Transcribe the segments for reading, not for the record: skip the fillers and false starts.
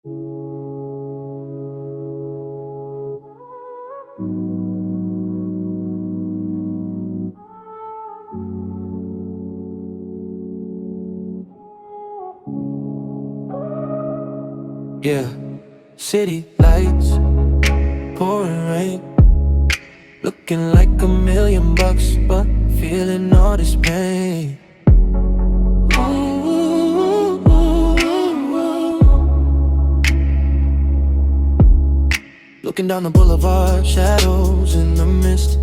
Yeah, city lights, pouring rain, looking like $1,000,000, but feeling all this pain. Ooh, looking down the boulevard, shadows in the mist.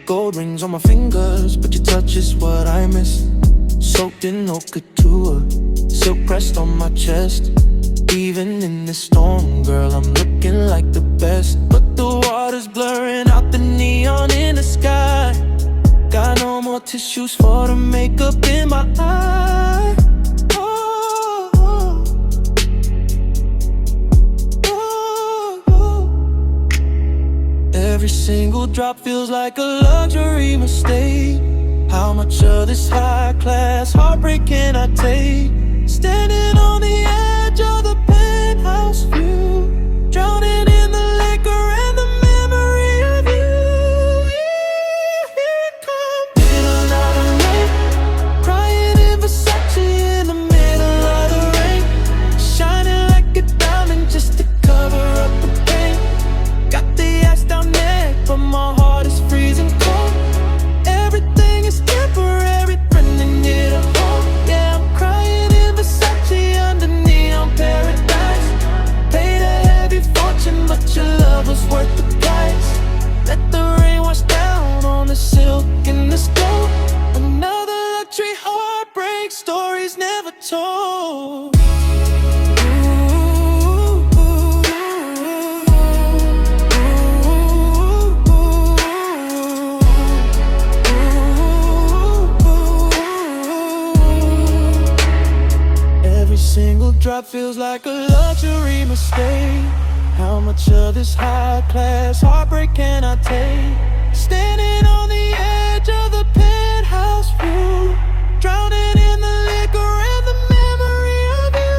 Gold rings on my fingers, but your touch is what I miss. Soaked in haute couture, silk pressed on my chest. Even in this storm, girl, I'm looking like the best. But the water's blurring out the neon in the sky. Got no more tissues for the makeup in my eye. Oh, oh, oh, oh. Every single drop feels like a luxury mistake. How much of this high-class heartbreak can I take? Standing on the edge of the penthouse view, drowning in the liquor and the memory of you. Here it comes. Middle of the night, crying in Versace in the middle of the rain, shining like a diamond just to cover up the pain. Got the ice down there, but my heart is freezing cold. Everything is temporary, running it a home. Yeah, I'm crying in Versace under neon paradise. Paid a heavy fortune, but your love was worth the price. Let the rain wash down on the silk and the gold. Another luxury heartbreak, stories never told. Every single drop feels like a luxury mistake. How much of this high-class heartbreak can I take? Standing on the edge of the penthouse view, drowning in the liquor and the memory of you.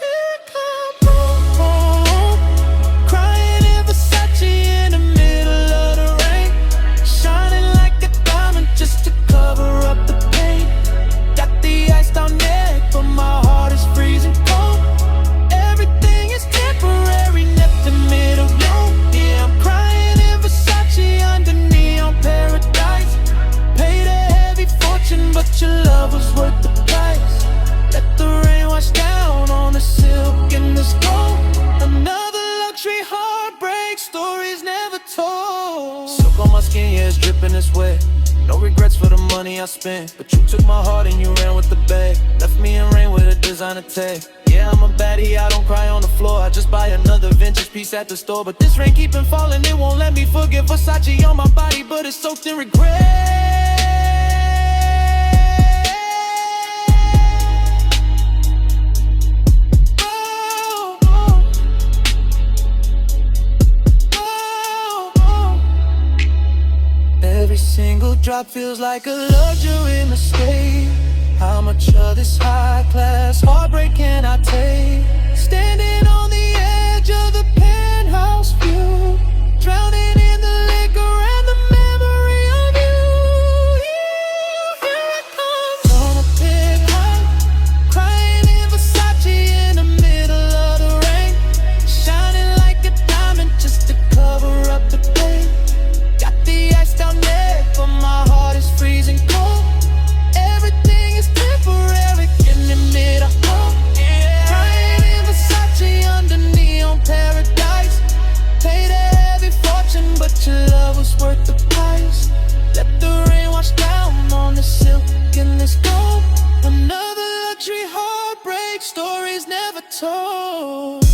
Here it comes. Oh, oh, crying in Versace in the middle of the rain, shining like a diamond just to cover up the pain. Got the ice down there, but my heart is freezing cold. Everything is temporary, left the middle alone. Yeah, I'm crying in Versace under neon paradise. Paid a heavy fortune, but your love was worth the price. Let the rain wash down on the silk and the gold. Another luxury heartbreak, stories never told. Silk on my skin, yeah, it's dripping, it's wet. No regrets for the money I spent, but you took my heart and you ran with the bag. Left me in rain with a designer tag. Yeah, I'm a baddie, I don't cry on the floor. I just buy another vintage piece at the store. But this rain keeping falling, it won't let me forget Versace on my body, but it's soaked in regret. Oh, oh. Oh, oh. Every single drop feels like a luxury mistake. How much of this high-class heartbreak can I take? Standing on the edge of the penthouse view, drowning in the liquor and the memory of you. Here it comes. On a big high, crying in Versace in the middle of the rain, shining like a diamond just to cover up the pain. Got the ice down there, but my heart is freezing cold. Everything is temporary, in the middle. Yeah. Crying in Versace under neon paradise. Paid a heavy fortune, but your love was worth the price. Let the rain wash down on the silk and this gold. Another luxury heartbreak, stories never told.